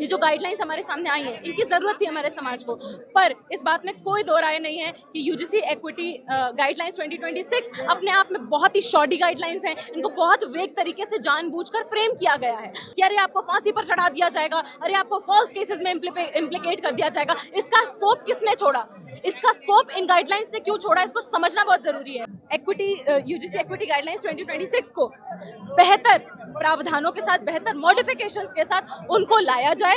ये जो गाइडलाइंस हमारे सामने आई हैं, इनकी ज़रूरत थी हमारे समाज को। पर इस बात में कोई दो राय नहीं है कि यूजीसी एक्विटी गाइडलाइंस 2026 अपने आप में बहुत ही शॉर्टी गाइडलाइंस हैं। इनको बहुत वेग तरीके से जानबूझकर फ्रेम किया गया है कि अरे आपको फांसी पर चढ़ा दिया जाएगा, अरे आपको फॉल्स केसेस में इम्प्लीकेट कर दिया जाएगा। इसका स्कोप किसने छोड़ा? इसका स्कोप इन गाइडलाइंस ने क्यों छोड़ा? इसको समझना बहुत जरूरी है। यूजीसी एक्विटी गाइडलाइंस 2026 को बेहतर प्रावधानों के साथ, बेहतर मॉडिफिकेशंस के साथ उनको लाया जाए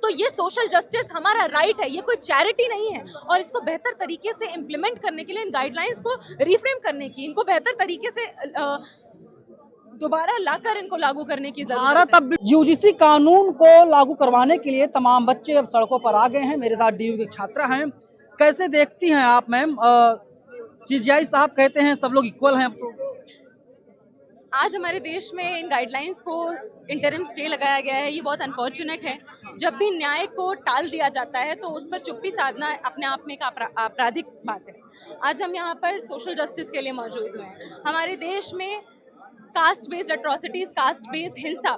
तो ये सोशल जस्टिस हमारा राइट है, ये कोई चैरिटी नहीं है। और इसको बेहतर तरीके से इम्प्लीमेंट करने के लिए, इन गाइडलाइंस को रिफ्रेम करने की, इनको बेहतर तरीके से दोबारा लाकर इनको लागू करने की जरूरत है। तब यूजीसी कानून को लागू करवाने के लिए तमाम बच्चे अब सड़कों पर आ गए हैं। मेरे साथ डीयू के छात्रा हैं। कैसे देखती हैं आप मैम? सीजीआई साहब कहते हैं सब लोग इक्वल हैं। अब तो आज हमारे देश में इन गाइडलाइंस को इंटरिम स्टे लगाया गया है, ये बहुत अनफॉर्चुनेट है। जब भी न्याय को टाल दिया जाता है तो उस पर चुप्पी साधना अपने आप में एक आपराधिक बात है। आज हम यहाँ पर सोशल जस्टिस के लिए मौजूद हुए हैं। हमारे देश में caste based atrocities, caste based हिंसा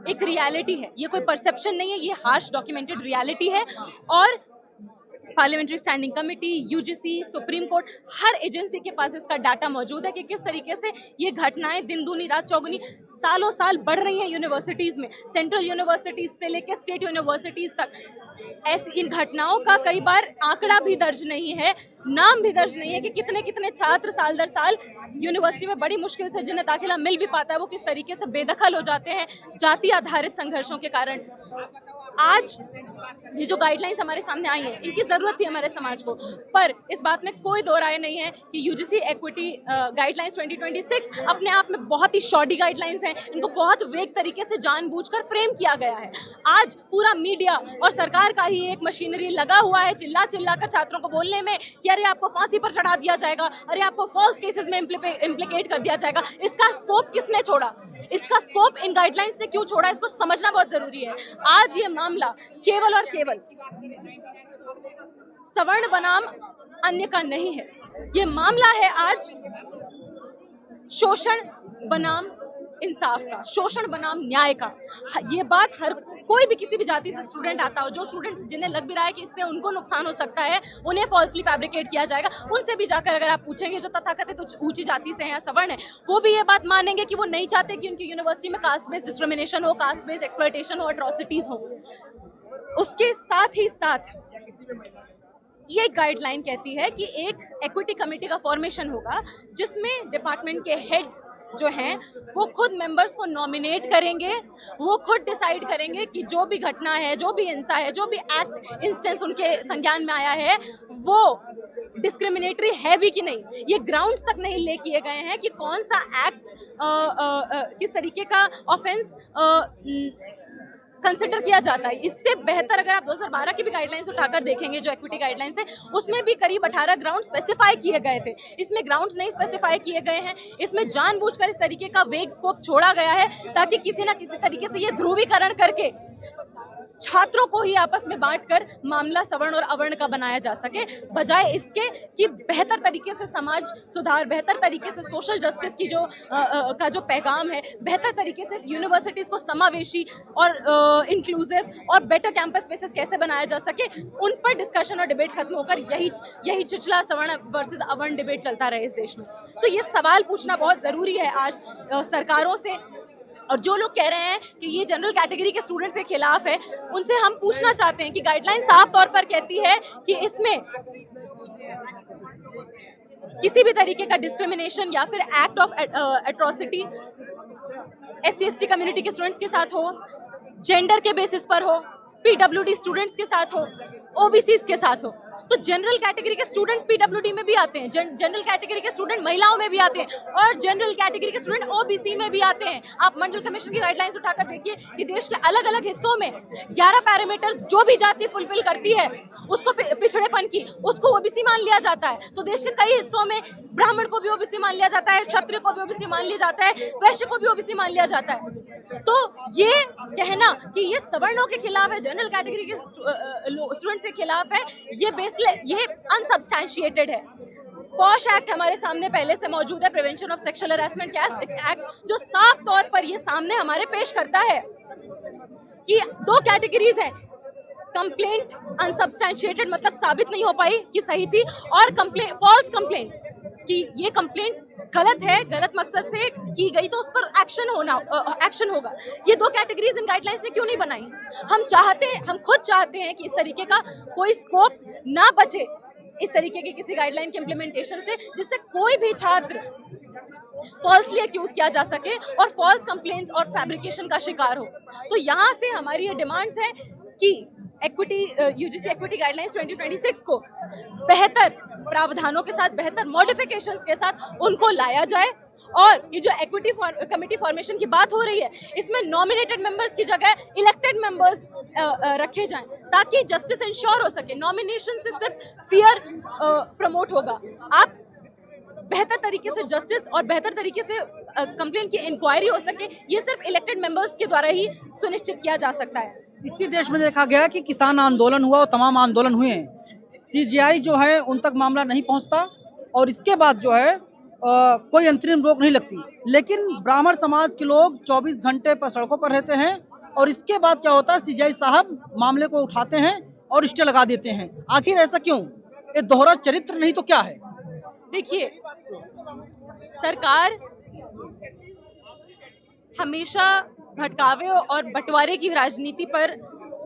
एक रियलिटी है, ये कोई परसेप्शन नहीं है, ये हार्श डॉक्यूमेंटेड रियलिटी है। और parliamentary standing committee, UGC, supreme court, हर एजेंसी के पास इसका डाटा मौजूद है कि किस तरीके से ये घटनाएं दिन दूनी रात चौगुनी सालों साल बढ़ रही हैं यूनिवर्सिटीज़ में, सेंट्रल यूनिवर्सिटीज़ से लेकर स्टेट यूनिवर्सिटीज़ तक। ऐसी इन घटनाओं का कई बार आंकड़ा भी दर्ज नहीं है, नाम भी दर्ज नहीं है कि कितने कितने छात्र साल दर साल यूनिवर्सिटी में बड़ी मुश्किल से जिन्हें दाखिला मिल भी पाता है वो किस तरीके से बेदखल हो जाते हैं जाति आधारित संघर्षों के कारण। आज ये जो गाइडलाइंस हमारे सामने आई हैं, इनकी ज़रूरत थी हमारे समाज को। पर इस बात में कोई दो राय नहीं है कि यूजीसी एक्विटी गाइडलाइंस 2026 अपने आप में बहुत ही शॉर्टी गाइडलाइंस हैं। इनको बहुत वेग तरीके से जानबूझकर फ्रेम किया गया है। आज पूरा मीडिया और सरकार का ही एक मशीनरी लगा हुआ है चिल्ला चिल्ला कर छात्रों को बोलने में कि अरे आपको फांसी पर चढ़ा दिया जाएगा, अरे आपको फॉल्स केसेस में इम्प्लीकेट कर दिया जाएगा। इसका स्कोप किसने छोड़ा? इसका स्कोप इन गाइडलाइंस ने क्यों छोड़ा? इसको समझना बहुत जरूरी है। आज ये मामला केवल और केवल सवर्ण बनाम अन्य का नहीं है, ये मामला है आज शोषण बनाम इंसाफ का, शोषण बनाम न्याय का। ये बात हर कोई भी किसी भी जाति से स्टूडेंट आता हो, जो स्टूडेंट जिन्हें लग भी रहा है कि इससे उनको नुकसान हो सकता है, उन्हें फॉल्सली फैब्रिकेट किया जाएगा, उनसे भी जाकर अगर आप पूछेंगे जो तथाकथित ऊंची जाति से हैं या सवर्ण है, वो भी ये बात मानेंगे कि वो नहीं चाहते कि उनकी यूनिवर्सिटी में कास्ट बेस्ड डिस्क्रिमिनेशन हो, कास्ट बेस्ड एक्सप्लॉयटेशन हो, एट्रोसिटीज हो। उसके साथ ही साथ ये गाइडलाइन कहती है कि एक एक्विटी कमेटी का फॉर्मेशन होगा जिसमें डिपार्टमेंट के हेड्स जो हैं वो खुद मेंबर्स को नॉमिनेट करेंगे, वो खुद डिसाइड करेंगे कि जो भी घटना है, जो भी हिंसा है, जो भी एक्ट इंस्टेंस उनके संज्ञान में आया है वो डिस्क्रिमिनेटरी है भी कि नहीं। ये ग्राउंड्स तक नहीं ले किए गए हैं कि कौन सा एक्ट किस तरीके का ऑफेंस कंसिडर किया जाता है। इससे बेहतर अगर आप 2012 की भी गाइडलाइंस उठाकर देखेंगे जो एक्विटी गाइडलाइंस है, उसमें भी करीब 18 ग्राउंड स्पेसिफाई किए गए थे। इसमें ग्राउंड्स नहीं स्पेसिफाई किए गए हैं। इसमें जानबूझकर इस तरीके का वेग स्कोप छोड़ा गया है ताकि किसी ना किसी तरीके से ये ध्रुवीकरण करके छात्रों को ही आपस में बांटकर मामला सवर्ण और अवर्ण का बनाया जा सके, बजाय इसके कि बेहतर तरीके से समाज सुधार, बेहतर तरीके से सोशल जस्टिस की का जो पैगाम है, बेहतर तरीके से यूनिवर्सिटीज़ को समावेशी और इंक्लूसिव और बेटर कैंपस स्पेसेस कैसे बनाया जा सके, उन पर डिस्कशन और डिबेट खत्म होकर यही चिचला सवर्ण वर्सेस अवर्ण डिबेट चलता रहे इस देश में। तो ये सवाल पूछना बहुत ज़रूरी है आज सरकारों से। और जो लोग कह रहे हैं कि ये जनरल कैटेगरी के स्टूडेंट्स के खिलाफ है, उनसे हम पूछना चाहते हैं कि गाइडलाइन साफ तौर पर कहती है कि इसमें किसी भी तरीके का डिस्क्रिमिनेशन या फिर act of atrocity SC/ST community के स्टूडेंट्स के साथ हो, जेंडर के बेसिस पर हो, PWD स्टूडेंट्स के साथ हो, OBCs के साथ हो। तो जनरल कैटेगरी के स्टूडेंट PWD में भी आते हैं, जनरल कैटेगरी के स्टूडेंट महिलाओं में भी आते हैं और जनरल कैटेगरी के स्टूडेंट OBC में भी आते हैं। आप मंडल कमीशन की गाइडलाइंस उठाकर देखिए कि देश के अलग अलग हिस्सों में 11 पैरामीटर्स जो भी जाति फुलफिल करती है उसको पिछड़ेपन की, उसको OBC मान लिया जाता है। तो देश के कई हिस्सों में ब्राह्मण को भी OBC मान लिया जाता है, क्षत्रिय को भी OBC मान लिया जाता है, वैश्य को भी OBC मान लिया जाता है। तो ये कहना कि ये सवर्णों के खिलाफ है, जनरल कैटेगरी के स्टूडेंट्स के खिलाफ है, ये अनसब्सटैंशिएटेड है। पॉश एक्ट हमारे सामने पहले से मौजूद है, prevention of sexual harassment act, जो साफ तौर पर ये सामने हमारे पेश करता है कि 2 कैटेगरीज हैं, कंप्लेंट अनसब्सटैंशिएटेड मतलब साबित नहीं हो पाई कि सही थी, और कंप्लेंट फॉल्स कंप्लेंट कि ये कंप्लेंट गलत है, गलत मकसद से की गई तो उस पर एक्शन होगा। ये दो कैटेगरीज इन गाइडलाइंस ने क्यों नहीं बनाई? हम खुद चाहते हैं कि इस तरीके का कोई स्कोप ना बचे इस तरीके के किसी गाइडलाइन के इम्प्लीमेंटेशन से, जिससे कोई भी छात्र फॉल्सली एक्यूज किया जा सके और फॉल्स कंप्लेंट्स और फैब्रिकेशन का शिकार हो। तो यहाँ से हमारी ये डिमांड्स है कि एक्विटी यूजीसी एक्विटी गाइडलाइंस 2026 को बेहतर प्रावधानों के साथ, बेहतर मॉडिफिकेशंस के साथ उनको लाया जाए, और ये जो एक्विटी कमेटी फॉर्मेशन की बात हो रही है, इसमें नॉमिनेटेड मेंबर्स की जगह इलेक्टेड मेंबर्स रखे जाएं, ताकि जस्टिस इंश्योर हो सके। नॉमिनेशन से सिर्फ फियर प्रमोट होगा। आप बेहतर तरीके से जस्टिस और बेहतर तरीके से कंप्लेंट की इंक्वायरी हो सके, ये सिर्फ इलेक्टेड मेंबर्स के द्वारा ही सुनिश्चित किया जा सकता है। इसी देश में देखा गया कि किसान आंदोलन हुआ और तमाम आंदोलन हुए, सीजीआई जो है उन तक मामला नहीं पहुंचता और इसके बाद जो है कोई अंतरिम रोक नहीं लगती, लेकिन ब्राह्मण समाज के लोग 24 घंटे पर सड़कों पर रहते हैं और इसके बाद क्या होता है, सीजीआई साहब मामले को उठाते हैं और स्टे लगा देते हैं। आखिर ऐसा क्यों? ये दोहरा चरित्र नहीं तो क्या है? देखिए, सरकार हमेशा भटकावे और बंटवारे की राजनीति पर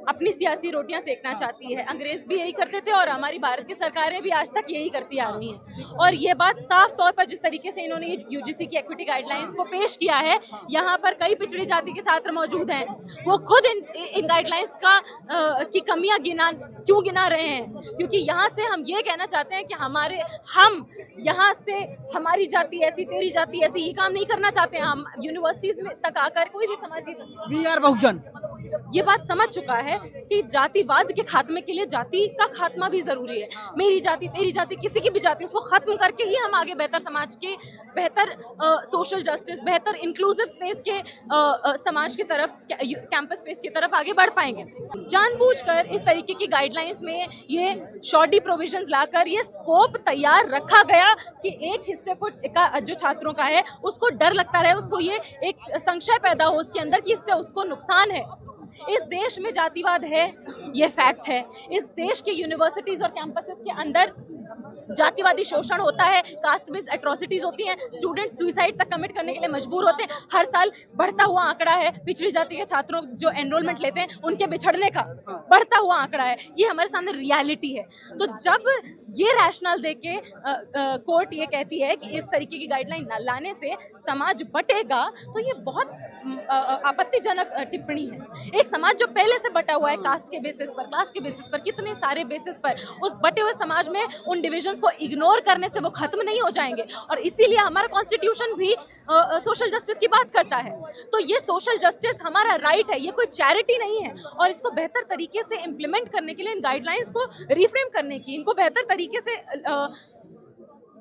अपनी सियासी रोटियां सेकना चाहती है। अंग्रेज भी यही करते थे और हमारी भारत की सरकारें भी आज तक यही करती आ रही हैं। और ये बात साफ तौर पर जिस तरीके से इन्होंने यूजीसी की एक्विटी गाइडलाइंस को पेश किया है, यहाँ पर कई पिछड़ी जाति के छात्र मौजूद हैं, वो खुद इन गाइडलाइंस की कमियां क्यों गिना रहे हैं? क्योंकि यहाँ से हम ये कहना चाहते हैं कि हम यहाँ से हमारी जाति ऐसी, तेरी जाति ऐसी, ये काम नहीं करना चाहते हैं। हम यूनिवर्सिटीज में तक आकर कोई भी समाजी वी आर बहुजन ये बात समझ चुका है कि जातिवाद के खात्मे के लिए जाति का खात्मा भी जरूरी है। मेरी जाति, तेरी जाति, किसी की भी जाति, उसको खत्म करके ही हम आगे बेहतर समाज के, बेहतर सोशल जस्टिस, बेहतर इंक्लूसिव स्पेस के समाज की तरफ, कैंपस स्पेस की तरफ आगे बढ़ पाएंगे। जानबूझकर इस तरीके की गाइडलाइंस में ये शॉर्टी प्रोविजंस लाकर ये स्कोप तैयार रखा गया कि एक हिस्से को जो छात्रों का है उसको डर लगता रहे, उसको ये एक संशय पैदा हो उसके अंदर कि इससे उसको नुकसान है। इस देश में जातिवाद है, ये फैक्ट है। इस देश के यूनिवर्सिटीज और कैंपसेस के अंदर जातिवादी शोषण होता है, कास्ट बेस्ड एट्रोसिटीज होती हैं, स्टूडेंट सुसाइड तक कमिट करने के लिए मजबूर होते हैं। हर साल बढ़ता हुआ आंकड़ा है पिछड़ी जाति के छात्रों जो एनरोलमेंट लेते हैं उनके बिछड़ने का बढ़ता हुआ आंकड़ा है। ये हमारे सामने रियलिटी है। तो जब ये रैशनल देख के कोर्ट ये कहती है कि इस तरीके की गाइडलाइन लाने से समाज बटेगा, तो ये बहुत आपत्तिजनक टिप्पणी है। एक समाज जो पहले से बटा हुआ है कास्ट के बेसिस पर, क्लास के बेसिस पर, कितने सारे बेसिस पर, उस बटे हुए समाज में उन डिविजन्स को इग्नोर करने से वो खत्म नहीं हो जाएंगे। और इसीलिए हमारा कॉन्स्टिट्यूशन भी सोशल जस्टिस की बात करता है। तो ये सोशल जस्टिस हमारा राइट है, ये कोई चैरिटी नहीं है। और इसको बेहतर तरीके से इम्प्लीमेंट करने के लिए, इन गाइडलाइंस को रिफ्रेम करने की, इनको बेहतर तरीके से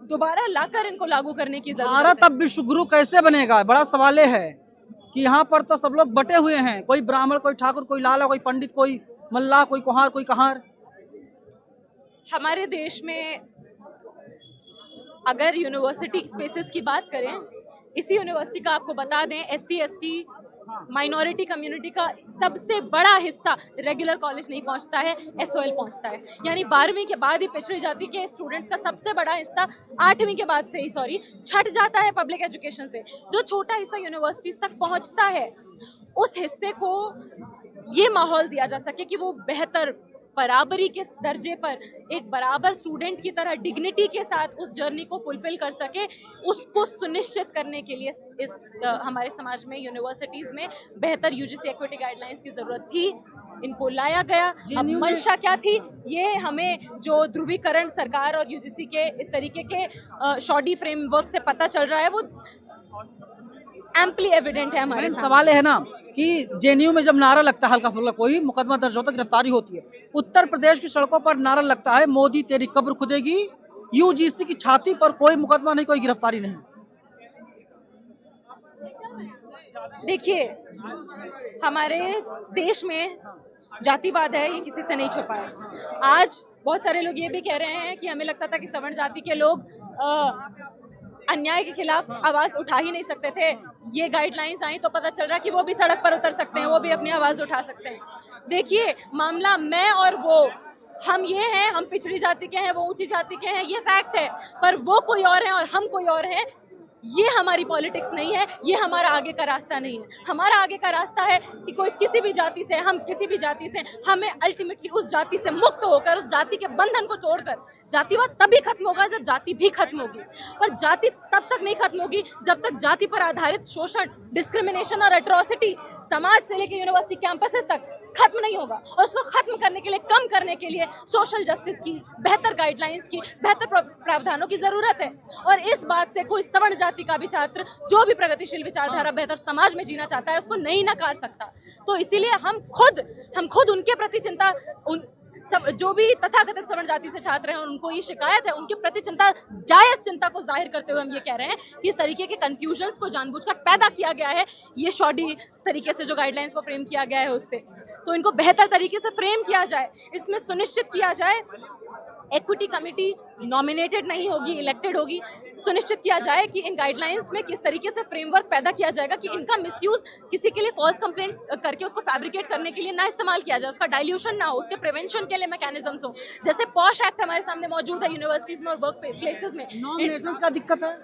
दोबारा लाकर इनको लागू करने की जरूरत है। भारत अब विश्व गुरु कैसे बनेगा? बड़ा सवाल है कि यहाँ पर तो सब लोग बटे हुए हैं, कोई ब्राह्मण, कोई ठाकुर, कोई लाला, कोई पंडित, कोई मल्लाह, कोई कुहार, कोई कहार। हमारे देश में अगर यूनिवर्सिटी स्पेसेस की बात करें, इसी यूनिवर्सिटी का आपको बता दें, SC ST माइनॉरिटी कम्युनिटी का सबसे बड़ा हिस्सा रेगुलर कॉलेज नहीं पहुंचता है, SOL पहुंचता है। यानी 12वीं के बाद ही पिछड़ी जाति के स्टूडेंट्स का सबसे बड़ा हिस्सा 8वीं के बाद से ही छट जाता है पब्लिक एजुकेशन से। जो छोटा हिस्सा यूनिवर्सिटीज तक पहुंचता है, उस हिस्से को ये माहौल दिया जा सके कि वो बेहतर, बराबरी के दर्जे पर एक बराबर स्टूडेंट की तरह डिग्निटी के साथ उस जर्नी को फुलफिल कर सके, उसको सुनिश्चित करने के लिए इस हमारे समाज में, यूनिवर्सिटीज़ में बेहतर यूजीसी एक्विटी गाइडलाइंस की ज़रूरत थी। इनको लाया गया। अब मंशा क्या थी, ये हमें जो ध्रुवीकरण सरकार और यूजीसी के इस तरीके के शॉर्टी फ्रेमवर्क से पता चल रहा है, वो एम्पली एविडेंट है हमारे सामने। सवाल है ना कि जेएनयू में जब नारा लगता है हल्का फुल्का, कोई मुकदमा दर्ज होता है, गिरफ्तारी होती है। उत्तर प्रदेश की सड़कों पर नारा लगता है, मोदी तेरी कब्र खुदेगी। यूजीसी की छाती पर कोई मुकदमा नहीं, कोई गिरफ्तारी नहीं। देखिए, हमारे देश में जातिवाद है, ये किसी से नहीं छुपा है। आज बहुत सारे लोग ये भी कह रहे हैं कि हमें लगता था कि सवर्ण जाति के लोग अन्याय के खिलाफ आवाज उठा ही नहीं सकते थे। ये गाइडलाइंस आई तो पता चल रहा कि वो भी सड़क पर उतर सकते हैं, वो भी अपनी आवाज उठा सकते हैं। देखिए, मामला मैं और वो, हम ये हैं, हम पिछड़ी जाति के हैं, वो ऊंची जाति के हैं, ये फैक्ट है। पर वो कोई और है और हम कोई और हैं। ये हमारी पॉलिटिक्स नहीं है, ये हमारा आगे का रास्ता नहीं है। हमारा आगे का रास्ता है कि कोई किसी भी जाति से, हम किसी भी जाति से, हमें अल्टीमेटली उस जाति से मुक्त होकर, उस जाति के बंधन को तोड़कर, जातिवाद तभी खत्म होगा जब जाति भी खत्म होगी। पर जाति तब तक नहीं खत्म होगी जब तक जाति पर आधारित शोषण, डिस्क्रिमिनेशन और एट्रोसिटी समाज से लेकर यूनिवर्सिटी कैंपसेस तक खत्म नहीं होगा। और उसको खत्म करने के लिए, कम करने के लिए सोशल जस्टिस की, बेहतर गाइडलाइंस की, बेहतर प्रावधानों की जरूरत है। और इस बात से कोई सवर्ण जाति का भी छात्र, जो भी प्रगतिशील विचारधारा बेहतर समाज में जीना चाहता है, उसको नहीं नकार सकता। तो इसीलिए हम खुद उनके प्रति चिंता, सब जो भी तथाकथित सवर्ण जाति से छात्र हैं, उनको ये शिकायत है, उनके प्रति चिंता, जायज चिंता को जाहिर करते हुए हम ये कह रहे हैं कि इस तरीके के कंफ्यूजन्स को जानबूझकर पैदा किया गया है। ये शॉर्टी तरीके से जो गाइडलाइंस को फ्रेम किया गया है उससे, तो इनको बेहतर तरीके से फ्रेम किया जाए। इसमें सुनिश्चित किया जाए इक्विटी कमेटी नॉमिनेटेड नहीं होगी, इलेक्टेड होगी। सुनिश्चित किया जाए कि इन गाइडलाइंस में किस तरीके से फ्रेमवर्क पैदा किया जाएगा कि इनका मिसयूज किसी के लिए फॉल्स कंप्लेंट्स करके उसको फैब्रिकेट करने के लिए ना इस्तेमाल किया जाए, उसका डाइल्यूशन ना हो, उसके प्रिवेंशन के लिए मैकेनिज्म्स हो। जैसे पॉश एक्ट हमारे सामने मौजूद है यूनिवर्सिटीज में और वर्क प्लेसेस में। नॉमिनेशंस का दिक्कत है,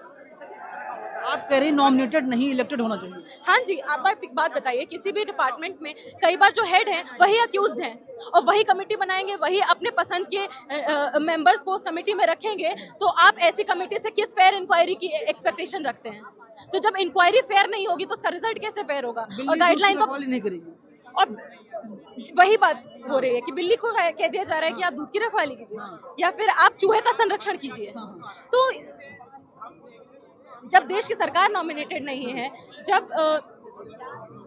आप कह रही नॉमिनेटेड नहीं, इलेक्टेड होना चाहिए। हाँ जी, आप एक बात बताइए, किसी भी डिपार्टमेंट में कई बार जो हेड हैं वही अक्यूज्ड हैं और वही कमेटी बनाएंगे, वही अपने पसंद के मेंबर्स को उस कमेटी में रखेंगे, तो आप ऐसी कमेटी से किस फेयर इंक्वायरी की एक्सपेक्टेशन रखते हैं? तो जब इंक्वायरी फेयर नहीं होगी तो उसका रिजल्ट कैसे फेयर होगा? और गाइडलाइन को नहीं करेगी। और वही बात हो रही है कि बिल्ली को कह दिया जा रहा है कि आप दूध की रखवाली कीजिए या फिर आप चूहे का संरक्षण कीजिए। तो जब देश की सरकार नॉमिनेटेड नहीं है, जब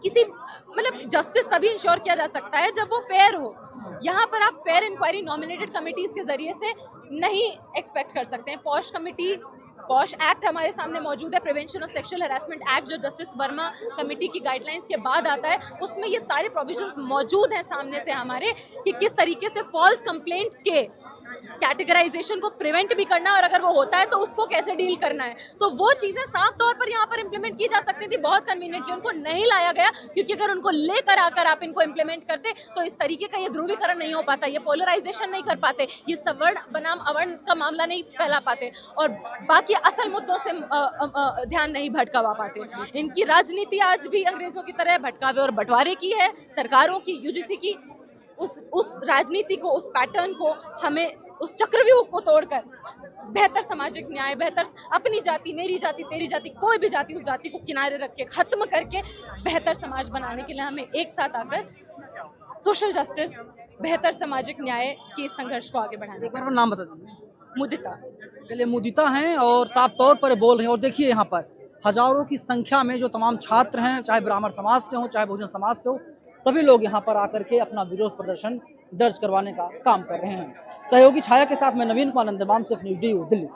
किसी मतलब जस्टिस तभी इंश्योर किया जा सकता है जब वो फेयर हो। यहाँ पर आप फेयर इंक्वायरी नॉमिनेटेड कमिटीज के जरिए से नहीं एक्सपेक्ट कर सकते हैं। पॉश एक्ट हमारे सामने मौजूद है, prevention of sexual harassment act, जो जस्टिस वर्मा कमेटी की गाइडलाइंस के बाद आता है। उसमें ये सारे प्रोविजंस मौजूद हैं सामने से हमारे कि किस तरीके से फॉल्स कंप्लेंट्स के कैटेगराइजेशन को प्रिवेंट भी करना और अगर वो होता है तो उसको कैसे डील करना है। तो वो चीज़ें साफ तौर पर यहाँ पर इम्प्लीमेंट की जा सकती थी। बहुत कन्वीनियंटली उनको नहीं लाया गया, क्योंकि अगर उनको लेकर आकर आप इनको इम्प्लीमेंट करते तो इस तरीके का ये ध्रुवीकरण नहीं हो पाता, ये पोलराइजेशन नहीं कर पाते, ये सवर्ण बनाम अवर्ण का मामला नहीं फैला पाते और बाकी असल मुद्दों से ध्यान नहीं भटकावा पाते। इनकी राजनीति आज भी अंग्रेजों की तरह भटकावे और बंटवारे की है, सरकारों की, यूजीसी की। उस राजनीति को, उस पैटर्न को, हमें उस चक्रव्यूह को तोड़कर बेहतर सामाजिक न्याय, बेहतर अपनी जाति, मेरी जाति, तेरी जाति, कोई भी जाति, उस जाति को किनारे रख के खत्म करके बेहतर समाज बनाने के लिए हमें एक साथ आकर सोशल जस्टिस, बेहतर सामाजिक न्याय के इस संघर्ष को आगे बढ़ाने। एक बार नाम बता दीजिए। मुदिता। चलिए, मुदिता हैं और साफ तौर पर बोल रहे हैं। और देखिए, यहाँ पर हजारों की संख्या में जो तमाम छात्र हैं, चाहे ब्राह्मण समाज से हो, चाहे बहुजन समाज से हो, सभी लोग यहाँ पर आकर के अपना विरोध प्रदर्शन दर्ज करवाने का काम कर रहे हैं। सहयोगी छाया के साथ मैं नवीन कुमार नंदनवाम, सिर्फ न्यूज़ डी दिल्ली।